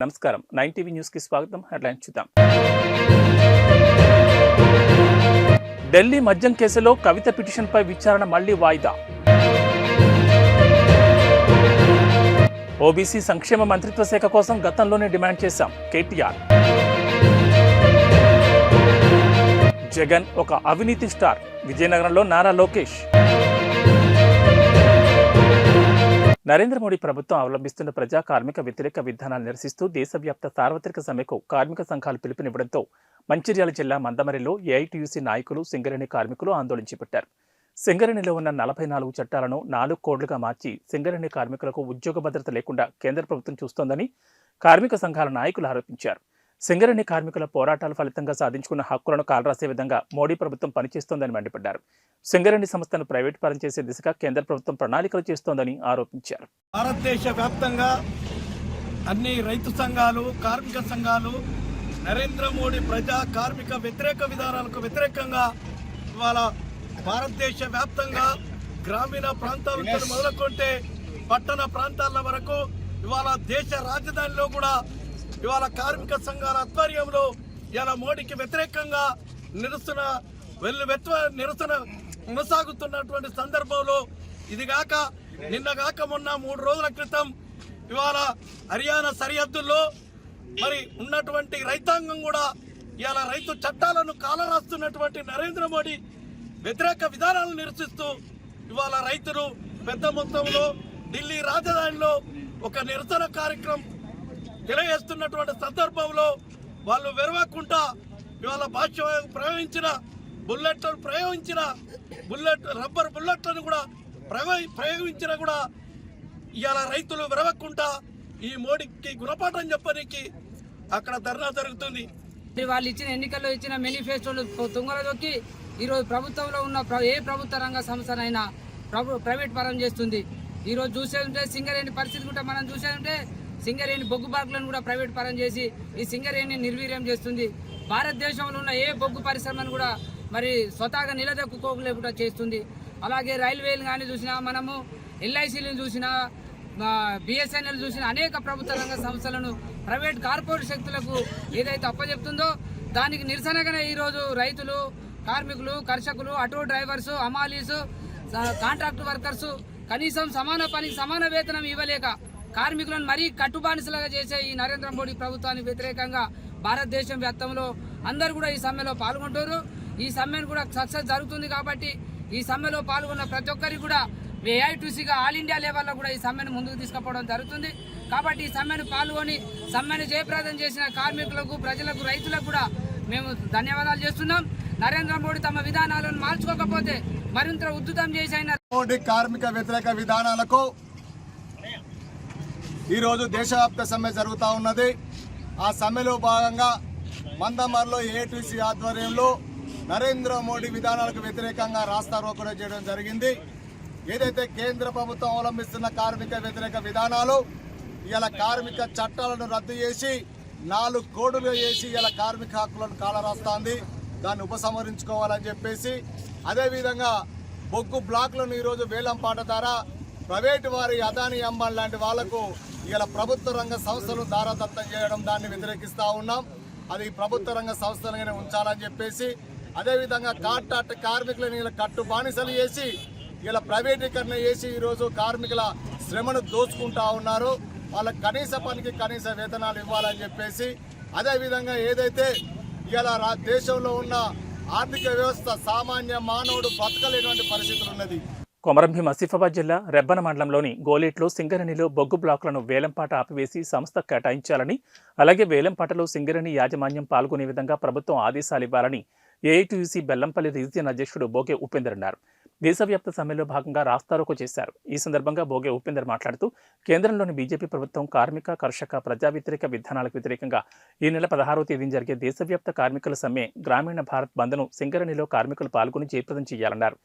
నమస్కారం 9 TV news కి స్వాగతం. హెడ్లైన్స్ చూద్దాం. ఢిల్లీ మద్యం కేసులో కవిత పిటిషన్పై విచారణ మళ్లీ వాయిదా. ఓబీసీ సంక్షేమ మంత్రిత్వ శాఖ కోసం గతంలోనే డిమాండ్ చేశాం కేటీఆర్. జగన్ ఒక అవినీతి స్టార్, విజయనగరంలో నారా లోకేష్. నరేంద్ర మోడీ ప్రభుత్వం అవలంబిస్తున్న ప్రజా కార్మిక వ్యతిరేక విధానాలు నిరసిస్తూ దేశవ్యాప్త సార్వత్రిక సమ్మెకు కార్మిక సంఘాలు పిలుపునివ్వడంతో మంచిర్యాల జిల్లా మందమరిలో ఏఐటీయూసీ నాయకులు సింగరేణి కార్మికులు ఆందోళన చేపట్టారు. సింగరేణిలో ఉన్న 44 చట్టాలను 4 కోడ్లుగా మార్చి సింగరేణి కార్మికులకు ఉద్యోగ భద్రత లేకుండా కేంద్ర ప్రభుత్వం చూస్తోందని కార్మిక సంఘాల నాయకులు ఆరోపించారు. సింగరేణి కార్మికుల పోరాటాల ఫలితంగా సాధించుకున్న హక్కులను కాలరాసే విధంగా మోడీ ప్రభుత్వం పనిచేస్తోందని మండిపడ్డారు. సింగరేణి సంస్థను ప్రైవేట్ పరం చేసే దిశగా కేంద్ర ప్రభుత్వం ప్రణాళికలు చేస్తోందని ఆరోపించారు. భారతదేశ వ్యాప్తంగా అన్ని రైతు సంఘాలు, కార్మిక సంఘాలు నరేంద్ర మోడీ ప్రజా కార్మిక వ్యతిరేక విధానాలకు వ్యతిరేకంగా ఇవాళ భారతదేశ వ్యాప్తంగా గ్రామీణ ప్రాంతాల నుంచి మొదలుకుంటే పట్టణ ప్రాంతాల వరకు ఇవాళ దేశ రాజధానిలో కూడా ఇవాళ కార్మిక సంఘాల ఆధ్వర్యంలో ఇవాళ మోడీకి వ్యతిరేకంగా నిరసన కొనసాగుతున్నటువంటి సందర్భంలో ఇదిగాక నిన్నగాక మొన్న 3 రోజుల క్రితం ఇవాళ హర్యానా సరిహద్దుల్లో మరి ఉన్నటువంటి రైతాంగం కూడా ఇవాళ రైతు చట్టాలను కాలరాస్తున్నటువంటి నరేంద్ర మోడీ వ్యతిరేక విధానాలను నిరసిస్తూ ఇవాళ రైతులు పెద్ద మొత్తంలో ఢిల్లీ రాజధానిలో ఒక నిరసన కార్యక్రమం తెలియజేస్తున్నటువంటి సందర్భంలో వాళ్ళు వెరవకుండా ఇవాళ భాష రబ్బర్ బుల్లెట్లను కూడా ప్రయోగించినా కూడా ఇవాళ రైతులు వెరవకుండా ఈ మోడీకి గుణపాఠం చెప్పడానికి అక్కడ ధర్నా జరుగుతుంది. వాళ్ళు ఇచ్చిన ఎన్నికల్లో ఇచ్చిన మేనిఫెస్టోలు తుంగలో దొక్కి ఈరోజు ప్రభుత్వంలో ఉన్న ఏ ప్రభుత్వ రంగ సంస్థనైనా ప్రైవేట్ పరం చేస్తుంది. ఈరోజు చూసేదంటే సింగరేణి పరిస్థితి కూడా మనం చూసేదంటే సింగరేణి బొగ్గు బార్కులను కూడా ప్రైవేట్ పరం చేసి ఈ సింగరేణిని నిర్వీర్యం చేస్తుంది. భారతదేశంలో ఉన్న ఏ బొగ్గు పరిశ్రమను కూడా మరి స్వతహాగా నిలదొక్కుకోలేకుండా చేస్తుంది. అలాగే రైల్వేలు కానీ చూసినా, మనము ఎల్ఐసీలను చూసినా, బిఎస్ఎన్ఎల్ చూసినా అనేక ప్రభుత్వ రంగ సంస్థలను ప్రైవేట్ కార్పొరేట్ శక్తులకు ఏదైతే అప్పచెప్తుందో దానికి నిరసనగానే ఈరోజు రైతులు, కార్మికులు, కర్షకులు, ఆటో డ్రైవర్సు, హమాలీసు, కాంట్రాక్ట్ వర్కర్సు కనీసం సమాన పనికి సమాన వేతనం ఇవ్వలేక కార్మికులను మరీ కట్టుబానిసలుగా చేసే ఈ నరేంద్ర మోడీ ప్రభుత్వానికి వ్యతిరేకంగా భారతదేశం వ్యాప్తంలో అందరూ కూడా ఈ సమ్మెలో పాల్గొంటారు. ఈ సమ్మెను కూడా సక్సెస్ జరుగుతుంది కాబట్టి ఈ సమ్మెలో పాల్గొన్న ప్రతి ఒక్కరికి కూడా ఏఐటీయూసీగా ఆల్ ఇండియా లెవెల్లో కూడా ఈ సమ్మెను ముందుకు తీసుకుపోవడం జరుగుతుంది. కాబట్టి ఈ సమ్మెను పాల్గొని సమ్మెను జయప్రదం చేసిన కార్మికులకు, ప్రజలకు, రైతులకు కూడా మేము ధన్యవాదాలు చేస్తున్నాం. నరేంద్ర మోడీ తమ విధానాలను మార్చుకోకపోతే మరింత ఉద్ధృతం చేసిన మోడీ కార్మిక వ్యతిరేక విధానాలకు ఈరోజు దేశవ్యాప్త సమ్మె జరుగుతూ ఉన్నది. ఆ సమ్మెలో భాగంగా మందమర్లో ఏఐటీసీ ఆధ్వర్యంలో నరేంద్ర మోడీ విధానాలకు వ్యతిరేకంగా రాస్తా రోకో చేయడం జరిగింది. ఏదైతే కేంద్ర ప్రభుత్వం అవలంబిస్తున్న కార్మిక వ్యతిరేక విధానాలు ఇలా కార్మిక చట్టాలను రద్దు చేసి 4 కోడులు చేసి ఇలా కార్మిక హక్కులను కాలరాస్తుంది, దాన్ని ఉపసంహరించుకోవాలని చెప్పేసి, అదేవిధంగా బొగ్గు బ్లాక్లను ఈరోజు వేలం పాట ద్వారా ప్రైవేటు వారి అదాని అంబానీ లాంటి వాళ్లకు ఇలా ప్రభుత్వ రంగ సంస్థలు దారాదత్తం చేయడం, దాన్ని వ్యతిరేకిస్తూ ఉన్నాం. అది ప్రభుత్వ రంగ సంస్థలుగానే ఉంచాలని చెప్పేసి, అదేవిధంగా కాంట్రాక్ట్ కార్మికులను ఇలా కట్టు బానిసలు చేసి ఇలా ప్రైవేటీకరణ చేసి ఈరోజు కార్మికుల శ్రమను దోచుకుంటా ఉన్నారు. వాళ్ళకి కనీస పనికి కనీస వేతనాలు ఇవ్వాలని చెప్పేసి, అదేవిధంగా ఏదైతే ఇలా దేశంలో ఉన్న ఆర్థిక వ్యవస్థ సామాన్య మానవుడు బతకలేనటువంటి పరిస్థితులు ఉన్నది. కొమరంభీం ఆసిఫాబాద్ జిల్లా రెబ్బన మండలంలోని గోలేట్లో సింగరేణిలో బొగ్గు బ్లాకులను వేలంపాట ఆపివేసి సంస్థ కేటాయించాలని, అలాగే వేలంపాటలో సింగరేణి యాజమాన్యం పాల్గొనే విధంగా ప్రభుత్వం ఆదేశాలు ఇవ్వాలని ఏఐటీయూసీ బెల్లంపల్లి రీజియన్ అధ్యక్షుడు బోగే ఉపేందర్ అన్నారు. దేశవ్యాప్త సమ్మెలో భాగంగా రాస్తారోకో చేశారు. ఈ సందర్భంగా బోగే ఉపేందర్ మాట్లాడుతూ కేంద్రంలోని బీజేపీ ప్రభుత్వం కార్మిక, కర్షక, ప్రజా వ్యతిరేక విధానాలకు వ్యతిరేకంగా ఈ నెల 16వ తేదీన జరిగే దేశవ్యాప్త కార్మికుల సమ్మె గ్రామీణ భారత్ బంద్ను సింగరేణిలో కార్మికులు పాల్గొని జయప్రదం చేయాలన్నారు.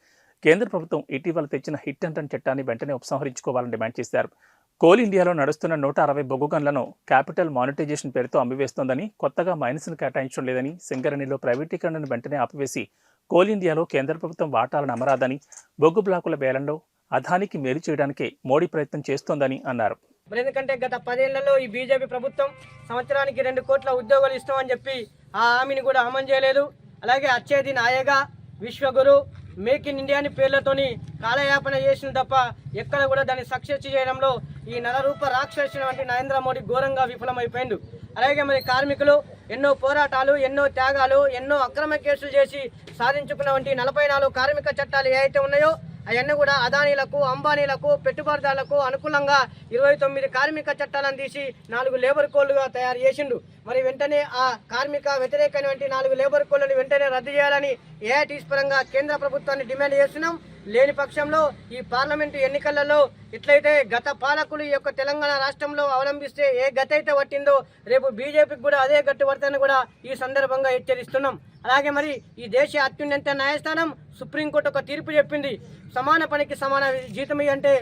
కేంద్ర ప్రభుత్వం ఇటీవల తెచ్చిన హిట్ అండ్ రన్ చట్టాన్ని వెంటనే ఉపసంహరించుకోవాలని డిమాండ్ చేశారు. కోల్ ఇండియాలో నడుస్తున్న 160 బొగ్గు గన్లను క్యాపిటల్ మానిటైజేషన్ పేరుతో అమ్మివేస్తోందని, కొత్తగా మైన్స్ను కేటాయించడం లేదని, సింగరేణిలో ప్రైవేటీకరణను వెంటనే ఆపివేసి కోల్ ఇండియాలో కేంద్ర ప్రభుత్వం వాటాలను అమరాదని, బొగ్గు బ్లాకుల వేలంలో అదానికి మేలు చేయడానికే మోడీ ప్రయత్నం చేస్తోందని అన్నారు. మరి ఎందుకంటే గత 10 ఏళ్లలో ఈ బీజేపీ ప్రభుత్వం సంవత్సరానికి 2 కోట్ల ఉద్యోగాలు ఇస్తామని చెప్పి ఆ హామీని కూడా అమలు చేయలేదు. అలాగే అచ్చేది నాయగా, విశ్వగురు, మేక్ ఇన్ ఇండియా అని పేర్లతోని కాలయాపన చేసిన తప్ప ఎక్కడ కూడా దాన్ని సక్సెస్ చేయడంలో ఈ నలరూప రాక్షసుని వంటి నరేంద్ర మోడీ ఘోరంగా విఫలమైపోయిండు. అలాగే మరి కార్మికులు ఎన్నో పోరాటాలు, ఎన్నో త్యాగాలు, ఎన్నో అక్రమ కేసులు చేసి సాధించుకున్న వంటి 44 కార్మిక చట్టాలు ఏవైతే ఉన్నాయో అవన్నీ కూడా అదానీలకు, అంబానీలకు, పెట్టుబడిదారులకు అనుకూలంగా 29 కార్మిక చట్టాలను తీసి 4 లేబర్ కోడ్లుగా తయారు చేసిండు. మరి వెంటనే ఆ కార్మిక వ్యతిరేకమైనటువంటి 4 లేబర్ కోడ్లను వెంటనే రద్దు చేయాలని ఏఐటీసీ పరంగా కేంద్ర ప్రభుత్వాన్ని డిమాండ్ చేస్తున్నాం. లేని పక్షంలో ఈ పార్లమెంటు ఎన్నికలలో ఎట్లయితే గత పాలకులు ఈ యొక్క తెలంగాణ రాష్ట్రంలో అవలంబిస్తే ఏ గతి అయితే పట్టిందో రేపు బీజేపీకి కూడా అదే గట్టు పడుతుందని కూడా ఈ సందర్భంగా హెచ్చరిస్తున్నాం. అలాగే మరి ఈ దేశ అత్యున్నత న్యాయస్థానం సుప్రీంకోర్టు ఒక తీర్పు చెప్పింది. సమాన పనికి సమాన జీతం అంటే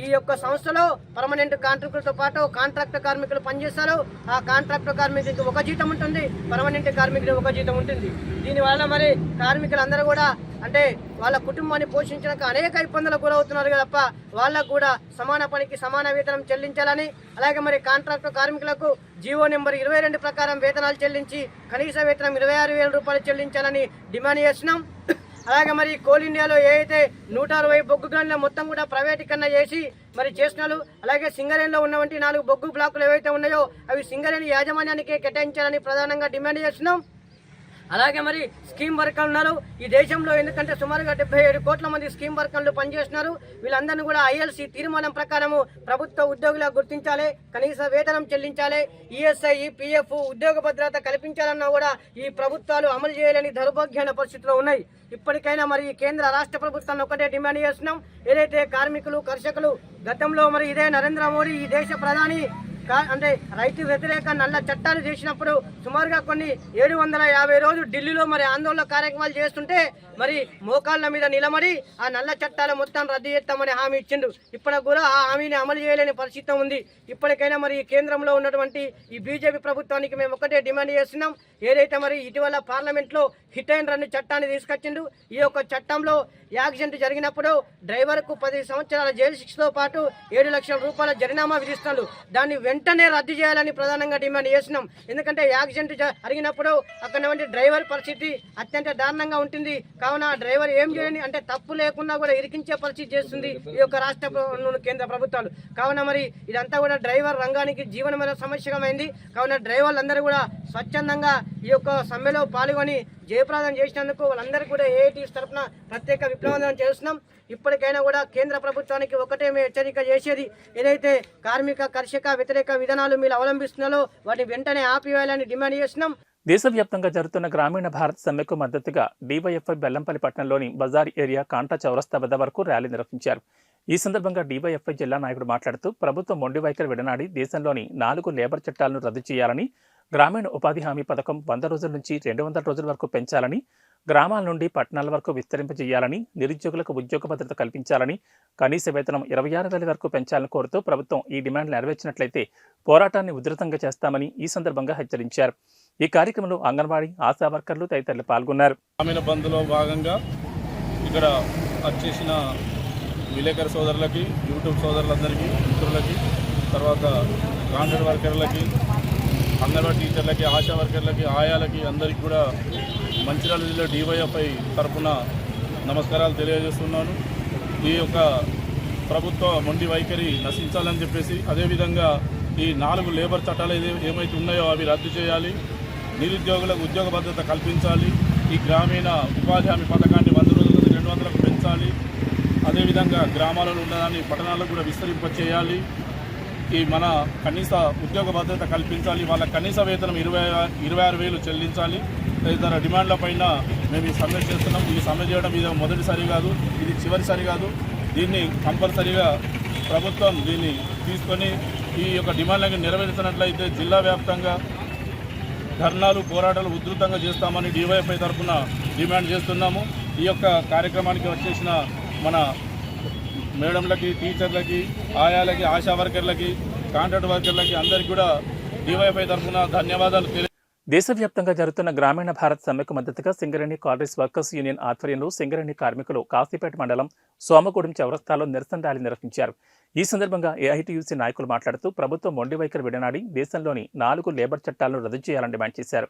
ఈ యొక్క సంస్థలో పర్మనెంట్ కాంట్రాక్టులతో పాటు కాంట్రాక్ట్ కార్మికులు పనిచేస్తారు. ఆ కాంట్రాక్ట్ కార్మికుడికి ఒక జీతం ఉంటుంది, పర్మనెంట్ కార్మికుడికి ఒక జీతం ఉంటుంది. దీనివల్ల మరి కార్మికులందరూ కూడా అంటే వాళ్ళ కుటుంబాన్ని పోషించడానికి అనేక ఇబ్బందులకు గురవుతున్నారు తప్ప వాళ్ళకు కూడా సమాన పనికి సమాన వేతనం చెల్లించాలని, అలాగే మరి కాంట్రాక్ట్ కార్మికులకు జీవో నెంబర్ 22 ప్రకారం వేతనాలు చెల్లించి కనీస వేతనం 26,000 రూపాయలు చెల్లించాలని డిమాండ్ చేస్తున్నాం. అలాగే మరి కోల్ ఇండియాలో ఏదైతే 160 బొగ్గు గనుల మొత్తం కూడా ప్రైవేటీకరణ చేసి మరి చేస్తున్నారు. అలాగే సింగరేణిలో ఉన్నటువంటి 4 బొగ్గు బ్లాకులు ఏవైతే ఉన్నాయో అవి సింగరేణి యాజమాన్యానికే కేటాయించాలని ప్రధానంగా డిమాండ్ చేస్తున్నాం. అలాగే మరి స్కీమ్ వర్కర్లు ఉన్నారు ఈ దేశంలో, ఎందుకంటే సుమారుగా 77 కోట్ల మంది స్కీమ్ వర్కర్లు పనిచేస్తున్నారు. వీళ్ళందరినీ కూడా ఐఎల్సీ తీర్మానం ప్రకారము ప్రభుత్వ ఉద్యోగులుగా గుర్తించాలి, కనీస వేతనం చెల్లించాలి, ఈఎస్ఐ, పిఎఫ్, ఉద్యోగ భద్రత కల్పించాలన్నా కూడా ఈ ప్రభుత్వాలు అమలు చేయలేని దౌర్భాగ్యమైన పరిస్థితుల్లో ఉన్నాయి. ఇప్పటికైనా మరి కేంద్ర రాష్ట్ర ప్రభుత్వాన్ని ఒకటే డిమాండ్ చేస్తున్నాం. ఏదైతే కార్మికులు, కర్షకులు గతంలో మరి ఇదే నరేంద్ర మోడీ ఈ దేశ ప్రధాని అంటే రైతు వ్యతిరేక నల్ల చట్టాలు చేసినప్పుడు సుమారుగా కొన్ని 750 రోజులు ఢిల్లీలో మరి ఆందోళన కార్యక్రమాలు చేస్తుంటే మరి మోకాళ్ళ మీద నిలబడి ఆ నల్ల చట్టాలు మొత్తం రద్దు చేస్తామని హామీ ఇచ్చిండు. ఇప్పటికి కూడా ఆ హామీని అమలు చేయలేని పరిస్థితి ఉంది. ఇప్పటికైనా మరి కేంద్రంలో ఉన్నటువంటి ఈ బీజేపీ ప్రభుత్వానికి మేము ఒకటే డిమాండ్ చేస్తున్నాం. ఏదైతే మరి ఇటీవల పార్లమెంట్లో హిట్ అండ్ రన్ చట్టాన్ని తీసుకొచ్చిండు. ఈ యొక్క చట్టంలో యాక్సిడెంట్ జరిగినప్పుడు డ్రైవర్కు 10 సంవత్సరాల జైలు శిక్షతో పాటు 7 లక్షల రూపాయల జరిమానా విధిస్తున్నారు. దాన్ని వెంటనే రద్దు చేయాలని ప్రధానంగా డిమాండ్ చేస్తున్నాం. ఎందుకంటే యాక్సిడెంట్ జరిగినప్పుడు అక్కడ డ్రైవర్ పరిస్థితి అత్యంత దారుణంగా ఉంటుంది. కావున డ్రైవర్ ఏం చేయని అంటే తప్పు లేకుండా కూడా ఇరికించే పరిస్థితి చేస్తుంది ఈ యొక్క రాష్ట్ర కేంద్ర ప్రభుత్వాలు. కావున మరి ఇదంతా కూడా డ్రైవర్ రంగానికి జీవనమైన సమస్యమైంది. కావున డ్రైవర్లందరూ కూడా స్వచ్ఛందంగా ఈ యొక్క సమ్మెలో పాల్గొని జయప్రదం చేసినందుకు వాళ్ళందరికీ కూడా ఏఐటీసీ తరఫున ప్రత్యేక విప్లవం చేస్తున్నాం. ఇప్పటికైనా కూడా కేంద్ర ప్రభుత్వానికి ఒకటే మేము హెచ్చరిక చేసేది, ఏదైతే కార్మిక కర్షక వ్యతిరేక విధానాలు మీరు అవలంబిస్తున్నారో వాటిని వెంటనే ఆపివేయాలని డిమాండ్ చేస్తున్నాం. దేశవ్యాప్తంగా జరుగుతున్న గ్రామీణ భారత్ సమ్మెకు మద్దతుగా డీవైఎఫ్ఐ బెల్లంపల్లి పట్టణంలోని బజార్ ఏరియా కాంటా చౌరస్తా వద్ద వరకు ర్యాలీ నిర్వహించారు. ఈ సందర్భంగా డీవైఎఫ్ఐ జిల్లా నాయకుడు మాట్లాడుతూ ప్రభుత్వం మొండి వైఖరి విడనాడి దేశంలోని 4 లేబర్ చట్టాలను రద్దు చేయాలని, గ్రామీణ ఉపాధి హామీ పథకం 100 రోజుల నుంచి 200 రోజుల వరకు పెంచాలని, గ్రామాల నుండి పట్టణాల వరకు విస్తరింపజేయాలని, నిరుద్యోగులకు ఉద్యోగ భద్రత కల్పించాలని, కనీస వేతనం 26,000 వరకు పెంచాలని కోరుతూ ప్రభుత్వం ఈ డిమాండ్లు నెరవేర్చినట్లయితే పోరాటాన్ని ఉధృతంగా చేస్తామని ఈ సందర్భంగా హెచ్చరించారు. ఈ కార్యక్రమంలో అంగన్వాడీ, ఆశా వర్కర్లు తదితరులు పాల్గొన్నారు. గ్రామీణ బంద్లో భాగంగా ఇక్కడ వచ్చేసిన విలేకరు సోదరులకి, యూట్యూబ్ సోదరులందరికీ, మిత్రులకి, తర్వాత కాంట్రాక్ట్ వర్కర్లకి, అంగన్వాడీ టీచర్లకి, ఆశా వర్కర్లకి, ఆయాలకి అందరికీ కూడా మంచిర్యాల జిల్లా డీవైఎఫ్ఐ తరఫున నమస్కారాలు తెలియజేస్తున్నాను. ఈ యొక్క ప్రభుత్వ మొండి వైఖరి నశించాలని చెప్పేసి, అదేవిధంగా ఈ 4 లేబర్ చట్టాలు ఏమైతే ఉన్నాయో అవి రద్దు చేయాలి, నిరుద్యోగులకు ఉద్యోగ భద్రత కల్పించాలి, ఈ గ్రామీణ ఉపాధి హామీ పథకాన్ని 100 రోజుల నుంచి 200లకు పెంచాలి, అదేవిధంగా గ్రామాలలో ఉన్నదాన్ని పట్టణాలకు కూడా విస్తరింపచేయాలి, ఈ మన కనీస ఉద్యోగ భద్రత కల్పించాలి, వాళ్ళ కనీస వేతనం 26,000 చెల్లించాలి. తదితర డిమాండ్ల పైన మేము ఈ సమ్మె చేస్తున్నాం. ఈ సమ్మె చేయడం ఇది మొదటిసారి కాదు, ఇది చివరిసారి కాదు. దీన్ని కంపల్సరీగా ప్రభుత్వం దీన్ని తీసుకొని ఈ యొక్క డిమాండ్లను నెరవేర్చినట్లయితే జిల్లా వ్యాప్తంగా ధర్నాలు, పోరాటాలు ఉధృతంగా చేస్తామని డీవైఎఫ్ఐ తరఫున డిమాండ్ చేస్తున్నాము. ఈ యొక్క కార్యక్రమానికి వచ్చేసిన మన మేడంలకి, టీచర్లకి, ఆయాలకి, ఆశా వర్కర్లకి, కాంట్రాక్ట్ వర్కర్లకి అందరికీ కూడా డీవైఎఫ్ఐ తరఫున ధన్యవాదాలు దేశవ్యాప్తంగా జరుగుతున్న గ్రామీణ భారత్ సమ్మెకు మద్దతుగా సింగరేణి కాలరీస్ వర్కర్స్ యూనియన్ ఆధ్వర్యంలో సింగరేణి కార్మికులు కాశీపేట మండలం సోమగూడెం చౌరస్తాలో నిరసన ర్యాలీ నిర్వహించారు. ఈ సందర్భంగా ఏఐటీయూసీ నాయకులు మాట్లాడుతూ ప్రభుత్వం మొండి వైఖరి విడనాడి దేశంలోని 4 లేబర్ చట్టాలను రద్దు చేయాలని డిమాండ్ చేశారు.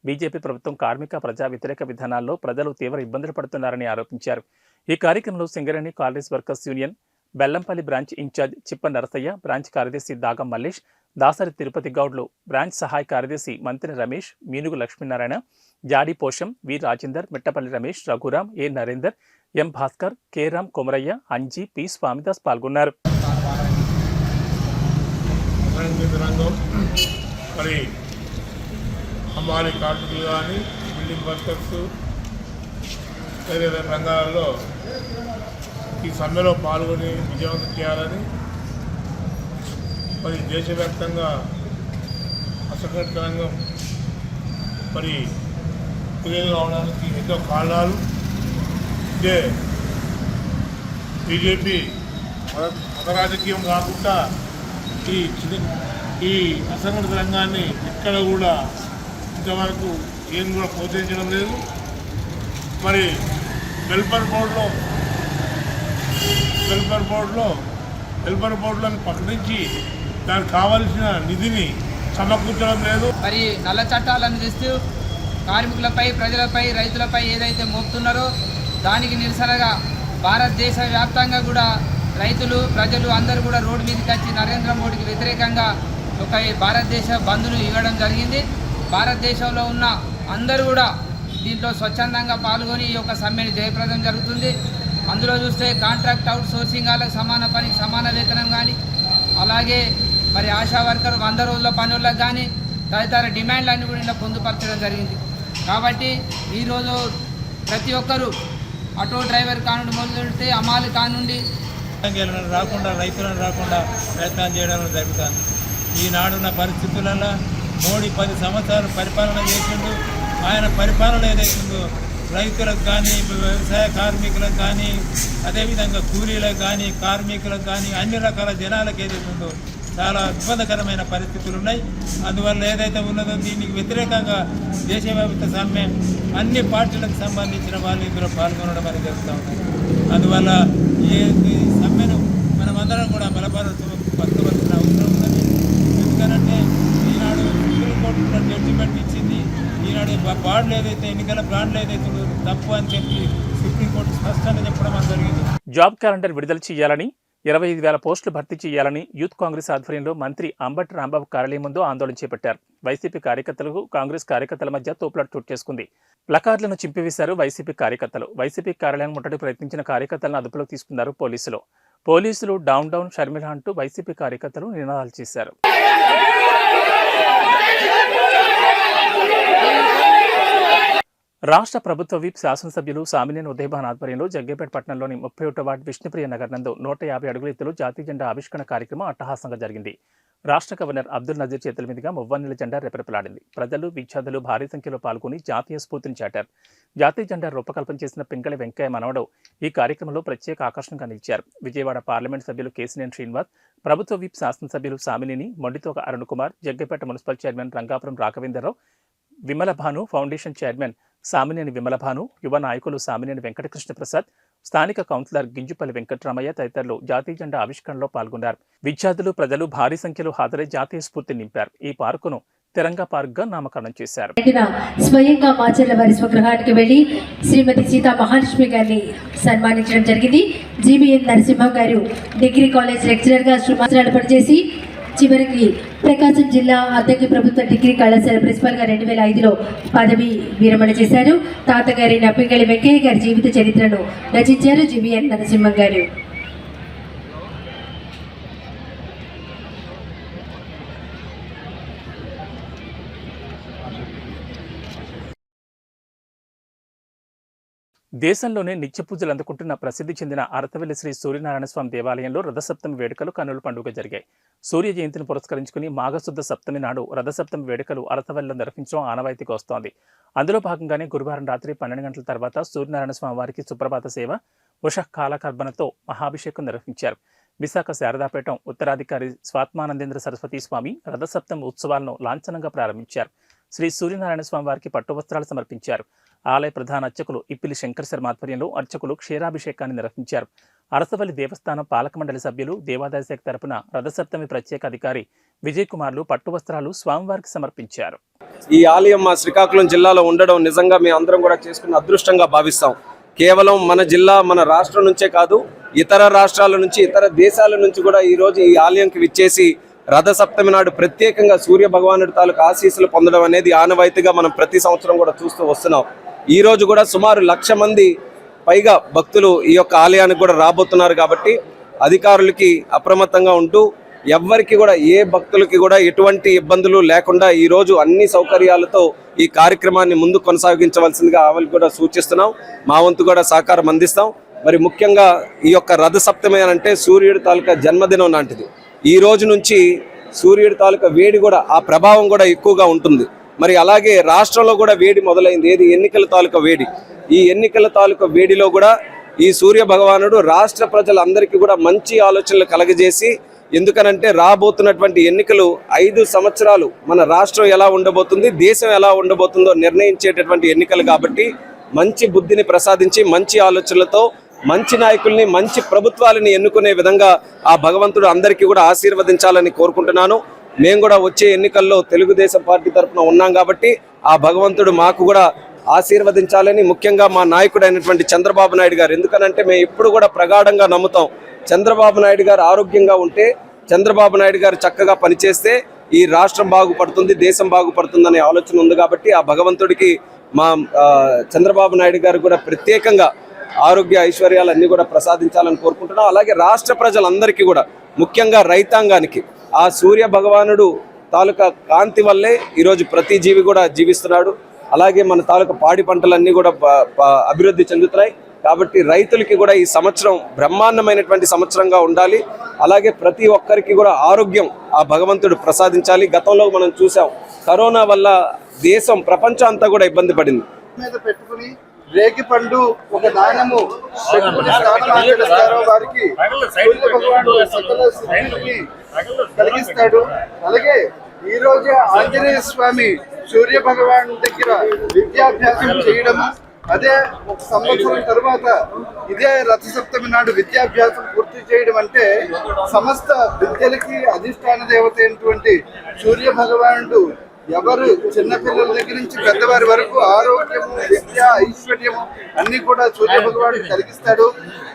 బీజేపీ ప్రభుత్వం కార్మిక ప్రజా వ్యతిరేక విధానాల్లో ప్రజలు తీవ్ర ఇబ్బందులు పడుతున్నారని ఆరోపించారు. ఈ కార్యక్రమంలో Singareni collieries workers union Bellampalli branch incharge Chippa Narasaiah, branch కార్యదర్శి దాగం మల్లేష్, దాసరి తిరుపతి గౌడ్లు, బ్రాంచ్ సహాయ కార్యదర్శి Mantri Ramesh, Minugu Lakshminarayana, Jadi Posham, V Rajender, Mittapalli Ramesh, Raghuram, A Narender, M Bhaskar, K Ram, Komaraiah, Anji, P Swamidas పాల్గొన్నారు. హమాలి కార్మికులు కానీ బిల్డింగ్ వర్కర్స్ వేరే రంగాల్లో ఈ సమ్మెలో పాల్గొని విజయవంతం చేయాలని మరి దేశవ్యాప్తంగా అసంఘటిత రంగం మరి క్రియలు రావడానికి ఎన్నో కారణాలు. ఇదే బీజేపీ మత రాజకీయం కాకుండా ఈ అసంఘటిత రంగాన్ని ఎక్కడ కూడా ఇంతవరకు ఏం కూడా ప్రోత్సహించడం లేదు. మరి వెల్ఫేర్ బోర్డులను ప్రకటించి దానికి కావలసిన నిధిని సమకూర్చడం లేదు. మరి నల్ల చట్టాలను తెస్తూ కార్మికులపై, ప్రజలపై, రైతులపై ఏదైతే మోపుతున్నారో దానికి నిరసనగా భారతదేశ వ్యాప్తంగా కూడా రైతులు, ప్రజలు అందరూ కూడా రోడ్డు మీదకి వచ్చి నరేంద్ర మోడీకి వ్యతిరేకంగా ఒక భారతదేశ బంద్ను ఇవ్వడం జరిగింది. భారతదేశంలో ఉన్న అందరూ కూడా దీంట్లో స్వచ్ఛందంగా పాల్గొని ఈ యొక్క సమ్మెని జయప్రదం జరుగుతుంది. అందులో చూస్తే కాంట్రాక్ట్ అవుట్ సోర్సింగ్ వాళ్ళకి సమాన పనికి సమాన వేతనం కానీ, అలాగే మరి ఆశా వర్కర్ 100 రోజుల పనులకు కానీ తదితర డిమాండ్లన్నీ కూడా ఇలా పొందుపరచడం జరిగింది. కాబట్టి ఈరోజు ప్రతి ఒక్కరూ ఆటో డ్రైవర్ కానుండి మొదలుపెడితే అమాలి కానుండి రాకుండా, రైతులను రాకుండా ప్రయత్నాలు చేయడం జరుగుతుంది. ఈనాడున్న పరిస్థితులలో మోడీ 10 సంవత్సరాలు పరిపాలన చేసిండు. ఆయన పరిపాలన ఏదైతుందో రైతులకు కానీ, వ్యవసాయ కార్మికులకు కానీ, అదేవిధంగా కూలీలకు కానీ, కార్మికులకు కానీ, అన్ని రకాల జనాలకు ఏదైతుందో చాలా ఇబ్బందికరమైన పరిస్థితులు ఉన్నాయి. అందువల్ల ఏదైతే ఉన్నదో దీనికి వ్యతిరేకంగా దేశవ్యాప్త సమ్మె అన్ని పార్టీలకు సంబంధించిన వాళ్ళు ఇందులో పాల్గొనడం అనేది జరుగుతూ ఉంది. అందువల్ల ఈ సమ్మెను మనమందరం కూడా బలపరచవలసిన అవసరం ఉన్నది. ఎందుకంటే ఈనాడు సుప్రీంకోర్టు కూడా జడ్జిమెంట్ ఇచ్చింది. ఈనాడు బాండ్లు ఏదైతే ఎన్నికల బాండ్లు ఏదైతే తప్పు అని చెప్పి సుప్రీంకోర్టు స్పష్టంగా చెప్పడం జరిగింది. జాబ్ క్యాలెండర్ విడుదల చేయాలని, 25,000 పోస్టులు భర్తీ చేయాలని యూత్ కాంగ్రెస్ ఆధ్వర్యంలో మంత్రి అంబటి రాంబాబు కార్యాలయం ముందు ఆందోళన చేపట్టారు. వైసీపీ కార్యకర్తలకు కాంగ్రెస్ కార్యకర్తల మధ్య తోపులాట చోటు చేసుకుంది. ప్లకార్డులను చింపివేశారు వైసీపీ కార్యకర్తలు. వైసీపీ కార్యాలయం ముట్టడి ప్రయత్నించిన కార్యకర్తలను అదుపులోకి తీసుకున్నారు పోలీసులు డౌన్ డౌన్ షర్మిల అంటూ వైసీపీ కార్యకర్తలు నినాదాలు చేశారు. రాష్ట్ర ప్రభుత్వ విప్ శాసనసభ్యులు సామినేని ఉదయభాన్ ఆధ్వర్యంలో జగ్గేపేట పట్టణంలోని 31వ వార్డు విష్ణుప్రియ నగర్ నందు 150 అడుగుల ఎత్తులో జాతీయ జెండా ఆవిష్కరణ కార్యక్రమం అట్టహాసంగా జరిగింది. రాష్ట్ర గవర్నర్ అబ్దుల్ నజీర్ చేతుల మీదుగా మువ్వన్నెల జెండా రెపరెపలాడింది. ప్రజలు, విద్యార్థులు భారీ సంఖ్యలో పాల్గొని జాతీయ స్ఫూర్తిని చాటారు. జాతీయ జెండా రూపకల్పన చేసిన పింగళి వెంకయ్య మనవడు ఈ కార్యక్రమంలో ప్రత్యేక ఆకర్షణగా నిలిచారు. విజయవాడ పార్లమెంట్ సభ్యులు కేసినేని శ్రీనివాస్, ప్రభుత్వ విప్ శాసనసభ్యులు Samineni, Mondithoka Arun Kumar, Jaggepeta municipal chairman Rangapuram Raghavendra Rao, Vimalabhanu foundation chairman Samineni Vimalabhanu, యువ నాయకులు సామినేని వెంకటకృష్ణ ప్రసాద్, స్థానిక కౌన్సిలర్ గింజుపల్లి వెంకట్రామయ్య తదితరులు జాతీయ జెండా ఆవిష్కరణలో పాల్గొన్నారు. విద్యార్థులు, ప్రజలు భారీ సంఖ్యలో హాజరై జాతీయ స్ఫూర్తిని నింపారు. ఈ పార్కును తిరంగా పార్క్ గా నామకరణం చేశారు. స్వయంగా మాచర్ల వారి స్వగృహానికి వెళ్లి శ్రీమతి సీతా మహాలక్ష్మి గారిని సన్మానించడం జరిగింది. జీబీఎన్ నరసింహ గారు డిగ్రీ కాలేజ్ లెక్చరర్ గా సంవత్సరాలు పనిచేసి చివరికి ప్రకాశం జిల్లా అద్దెకి ప్రభుత్వ డిగ్రీ కళాశాల ప్రిన్సిపల్ గా 2005లో పదవి విరమణ చేశారు. తాతగారి పింగళి వెంకయ్య గారి జీవిత చరిత్రను రచించారు జీబీఎన్ నరసింహ గారు. దేశంలోనే నిత్య పూజలు అందుకుంటున్న ప్రసిద్ధి చెందిన అరతవెల్లి శ్రీ సూర్యనారాయణ స్వామి దేవాలయంలో రథసప్తమి వేడుకలు కన్నుల పండుగ జరిగాయి. సూర్య జయంతిని పురస్కరించుకుని మాఘశుద్ధ సప్తమి నాడు రథసప్తమి వేడుకలు అరతవెల్లిలో నిర్వహించడం ఆనవాయితీకి వస్తోంది. అందులో భాగంగానే గురువారం రాత్రి 12 గంటల తర్వాత సూర్యనారాయణ స్వామి వారికి సుప్రభాత సేవ, ఉష కాలకర్బనతో మహాభిషేకం నిర్వహించారు. విశాఖ శారదాపేటం ఉత్తరాధికారి స్వాత్మానందేంద్ర సరస్వతి స్వామి రథసప్తమి ఉత్సవాలను లాంఛనంగా ప్రారంభించారు. శ్రీ సూర్యనారాయణ స్వామి వారికి పట్టు వస్త్రాలు సమర్పించారు. ఆలయ ప్రధాన అర్చకులు ఇప్పిలి శంకర్ శర్మ ఆధ్వర్యంలో అర్చకులు క్షీరాభిషేకాన్ని నిర్వహించారు. అరసవల్లి దేవస్థానం పాలక మండలి సభ్యులు, దేవాదాయ శాఖ తరపున రథసప్తమి ప్రత్యేక అధికారి విజయ్ కుమార్లు పట్టు వస్త్రాలు స్వామివారికి సమర్పించారు. ఈ ఆలయం మా శ్రీకాకుళం జిల్లాలో ఉండడం నిజంగా మేము అందరం కూడా చేసుకున్న అదృష్టంగా భావిస్తాం. కేవలం మన జిల్లా, మన రాష్ట్రం నుంచే కాదు, ఇతర రాష్ట్రాల నుంచి, ఇతర దేశాల నుంచి కూడా ఈరోజు ఈ ఆలయంకి విచ్చేసి రథసప్తమి నాడు ప్రత్యేకంగా సూర్య భగవానుడి తాలూకు ఆశీస్సులు పొందడం అనేది ఆనవాయితీగా మనం ప్రతి సంవత్సరం కూడా చూస్తూ వస్తున్నాం. ఈ రోజు కూడా సుమారు 1,00,000 మంది పైగా భక్తులు ఈ యొక్క ఆలయానికి కూడా రాబోతున్నారు. కాబట్టి అధికారులకి అప్రమత్తంగా ఉంటూ ఎవ్వరికి కూడా, ఏ భక్తులకి కూడా ఎటువంటి ఇబ్బందులు లేకుండా ఈరోజు అన్ని సౌకర్యాలతో ఈ కార్యక్రమాన్ని ముందు కొనసాగించవలసిందిగా ఆవికి కూడా సూచిస్తున్నాం. మా వంతు కూడా సహకారం అందిస్తాం. మరి ముఖ్యంగా ఈ యొక్క రథసప్తమి అంటే సూర్యుడి తాలూకా జన్మదినం లాంటిది. ఈ రోజు నుంచి సూర్యుడి తాలూకా వేడి కూడా, ఆ ప్రభావం కూడా ఎక్కువగా ఉంటుంది. మరి అలాగే రాష్ట్రంలో కూడా వేడి మొదలైంది. ఏది? ఎన్నికల తాలూకా వేడి. ఈ ఎన్నికల తాలూకా వేడిలో కూడా ఈ సూర్య భగవానుడు రాష్ట్ర ప్రజలందరికీ కూడా మంచి ఆలోచనలు కలగజేసి, ఎందుకనంటే రాబోతున్నటువంటి ఎన్నికలు 5 సంవత్సరాలు మన రాష్ట్రం ఎలా ఉండబోతుంది, దేశం ఎలా ఉండబోతుందో నిర్ణయించేటటువంటి ఎన్నికలు. కాబట్టి మంచి బుద్ధిని ప్రసాదించి, మంచి ఆలోచనలతో మంచి నాయకుల్ని, మంచి ప్రభుత్వాలని ఎన్నుకునే విధంగా ఆ భగవంతుడు అందరికీ కూడా ఆశీర్వదించాలని కోరుకుంటున్నాను. మేము కూడా వచ్చే ఎన్నికల్లో తెలుగుదేశం పార్టీ తరఫున ఉన్నాం కాబట్టి ఆ భగవంతుడు మాకు కూడా ఆశీర్వదించాలని, ముఖ్యంగా మా నాయకుడైనటువంటి చంద్రబాబు నాయుడు గారు, ఎందుకనంటే మేము ఇప్పుడు కూడా ప్రగాఢంగా నమ్ముతాం, చంద్రబాబు నాయుడు గారు ఆరోగ్యంగా ఉంటే, చంద్రబాబు నాయుడు గారు చక్కగా పనిచేస్తే ఈ రాష్ట్రం బాగుపడుతుంది, దేశం బాగుపడుతుంది అనే ఆలోచన ఉంది. కాబట్టి ఆ భగవంతుడికి మా చంద్రబాబు నాయుడు గారు కూడా ప్రత్యేకంగా ఆరోగ్య ఐశ్వర్యాలన్నీ కూడా ప్రసాదించాలని కోరుకుంటున్నాం. అలాగే రాష్ట్ర ప్రజలందరికీ కూడా, ముఖ్యంగా రైతాంగానికి ఆ సూర్య భగవానుడు తాలూకా కాంతి వల్లే ఈరోజు ప్రతి జీవి కూడా జీవిస్తున్నాడు. అలాగే మన తాలూకా పాడి పంటలన్నీ కూడా అభివృద్ధి చెందుతున్నాయి. కాబట్టి రైతులకి కూడా ఈ సంవత్సరం బ్రహ్మాండమైనటువంటి సంవత్సరంగా ఉండాలి. అలాగే ప్రతి ఒక్కరికి కూడా ఆరోగ్యం ఆ భగవంతుడు ప్రసాదించాలి. గతంలో మనం చూసాం, కరోనా వల్ల దేశం, ప్రపంచం అంతా కూడా ఇబ్బంది పడింది. మీద పెట్టుకుని రేగి పండు ఒక దానము పెట్టుకుని స్నానం ఆచరిస్తారో వారికి సూర్య భగవానుడు సకల సిద్ధిని కలిగిస్తాడు. అలాగే ఈ రోజే ఆంజనేయ స్వామి సూర్య భగవాన్ దగ్గర విద్యాభ్యాసం చేయడం, అదే 1 సంవత్సరం తర్వాత ఇదే రథసప్తమి నాడు విద్యాభ్యాసం పూర్తి చేయడం అంటే సమస్త విద్యలకి అధిష్టాన దేవత అయినటువంటి సూర్య భగవానుడు ఎవరు చిన్నపిల్లల దగ్గర నుంచి పెద్దవారి వరకు ఆరోగ్యము, విద్య, ఐశ్వర్యము అన్ని కూడా సూర్య భగవానుడు కలిగిస్తాడు.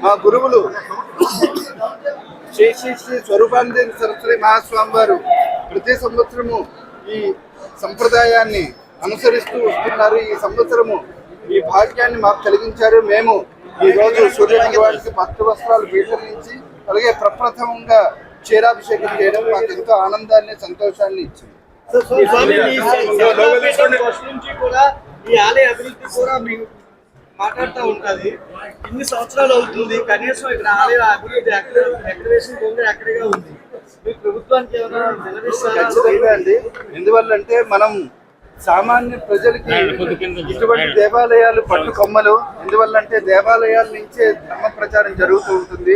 మా గురువులు శ్రీ శ్రీ శ్రీ స్వరూపానందేంద్ర సరస్వతి మహాస్వామి వారు ప్రతి సంవత్సరము ఈ సంప్రదాయాన్ని అనుసరిస్తూ వస్తున్నారు. ఈ సంవత్సరము ఈ భాగ్యాన్ని మాకు కలిగించారు. మేము ఈ రోజు సూర్య భగవానికి పట్టు వస్త్రాలు స్వీకరించి, అలాగే ప్రప్రథమంగా క్షీరాభిషేకం చేయడం మాకు ఎంతో ఆనందాన్ని, సంతోషాన్ని ఇచ్చింది. ఈ ఆలయ అభివృద్ధి కూడా మీకు మాట్లాడుతూ ఉంటుంది. ఇన్ని సంవత్సరాలు అవుతుంది, కనీసం ఇక్కడ ఆలయ అభివృద్ధి ఎక్కడిగా ఉంది. మీ ప్రభుత్వానికి ఏమైనా ఖచ్చితంగా అండి. ఎందువల్లంటే మనం సామాన్య ప్రజలకి ఇటువంటి దేవాలయాలు పట్టు కొమ్మలు. ఎందువల్లంటే దేవాలయాల నుంచే ధర్మ ప్రచారం జరుగుతూ ఉంటుంది.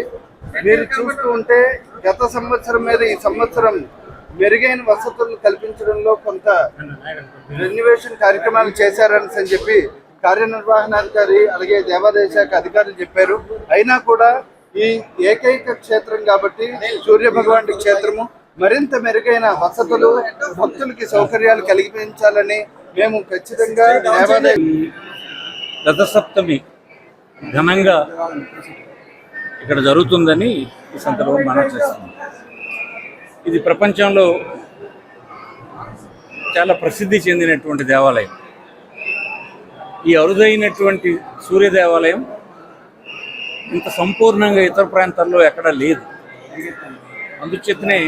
మీరు చూస్తూ ఉంటే గత సంవత్సరం మీద ఈ సంవత్సరం మెరుగైన వసతులను కల్పించడంలో కొంత రెన్యువేషన్ కార్యక్రమాలు చేశారని చెప్పి కార్యనిర్వహణాధికారి, అలాగే దేవాదాయ శాఖ అధికారులు చెప్పారు. అయినా కూడా ఈ ఏకైక క్షేత్రం కాబట్టి సూర్య భగవానుడి క్షేత్రము మరింత మెరుగైన వసతులు, భక్తులకి సౌకర్యాలు కలిగించాలని మేము ఖచ్చితంగా దేవాలయ రథసప్తమి ఘనంగా ఇక్కడ జరుగుతుందని ఈ సందర్భంగా మనం చేస్తున్నాం. ఇది ప్రపంచంలో చాలా ప్రసిద్ధి చెందినటువంటి దేవాలయం. ఈ అరుదైనటువంటి సూర్య దేవాలయం ఇంత సంపూర్ణంగా ఇతర ప్రాంతాల్లో ఎక్కడా లేదు. అందుచేతనే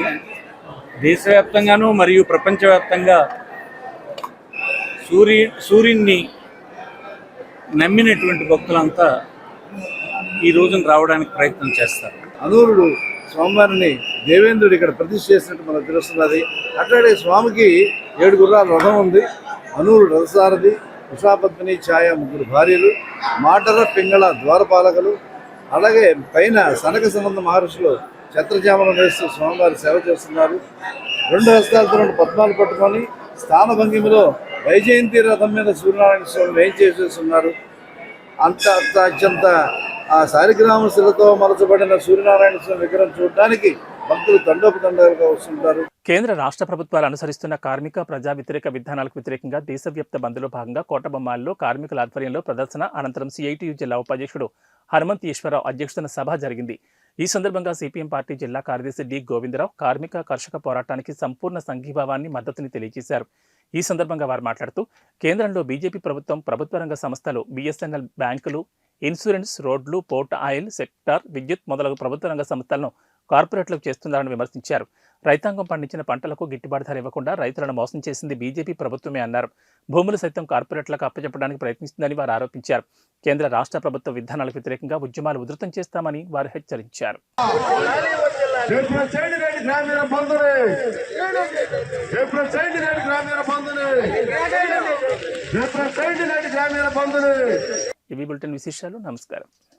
దేశవ్యాప్తంగానూ మరియు ప్రపంచవ్యాప్తంగా సూర్యుడిని నమ్మినటువంటి భక్తులంతా ఈ రోజున రావడానికి ప్రయత్నం చేస్తారు. అనూరుడు స్వామివారిని దేవేంద్రుడు ఇక్కడ ప్రతిష్ఠ చేసినట్టు మనకు తెలుస్తున్నది. అట్లాగే స్వామికి 7 గుర్రాల రథం ఉంది. అనూరుడు రథసారథి, ఉషాపద్మిని ఛాయ 3 భార్యలు, మాటర పింగళ ద్వారపాలకులు, అలాగే పైన సనక సనంద మహర్షులు ఛత్రజామలం వేస్తూ స్వామివారి సేవ చేస్తున్నారు. 2 హస్తాలతో 2 పద్మాలు పట్టుకొని స్థాన భంగిమలో వైజయంతి రథం మీద సూర్యనారాయణ స్వామి ఏం చేసేస్తున్నారు. అత్యంత ఆ శాలిగ్రామ శిలతో మలచబడిన సూర్యనారాయణ స్వామి విగ్రహం చూడడానికి భక్తులు తండోపతండాలుగా వస్తుంటారు. కేంద్ర రాష్ట్ర ప్రభుత్వాలు అనుసరిస్తున్న కార్మిక ప్రజా వ్యతిరేక విధానాలకు వ్యతిరేకంగా దేశవ్యాప్త బంద్లో భాగంగా కోటబొమ్మాలిలో కార్మికుల ఆధ్వర్యంలో ప్రదర్శన అనంతరం సిఐటియు జిల్లా ఉపాధ్యక్షుడు హనుమంత్ ఈశ్వరరావు అధ్యక్షతన సభ జరిగింది. ఈ సందర్భంగా సిపిఎం పార్టీ జిల్లా కార్యదర్శి డి గోవిందరావు కార్మిక కర్షక పోరాటానికి సంపూర్ణ సంఘీభావాన్ని మద్దతుని తెలియజేశారు. ఈ సందర్భంగా వారు మాట్లాడుతూ కేంద్రంలో బీజేపీ ప్రభుత్వం ప్రభుత్వ రంగ సంస్థలు బిఎస్ఎన్ఎల్, బ్యాంకులు, ఇన్సూరెన్స్, రోడ్లు, పోర్ట్ ఆయిల్ సెక్టార్, విద్యుత్ మొదలగు ప్రభుత్వ రంగ సంస్థలను కార్పొరేట్లకు చేస్తున్నారని విమర్శించారు. రైతాంగం పండించిన పంటలకు గిట్టుబాటు ధర ఇవ్వకుండా రైతులను మోసం చేసింది బీజేపీ ప్రభుత్వమే అన్నారు. భూములు సైతం కార్పొరేట్లకు అప్పచెప్పడానికి ప్రయత్నిస్తుందని వారు ఆరోపించారు. కేంద్ర రాష్ట్ర ప్రభుత్వ విధానాలకు వ్యతిరేకంగా ఉద్యమాలు ఉధృతం చేస్తామని వారు హెచ్చరించారు. ఇవి బులెటిన్ విశేషాలు. నమస్కారం.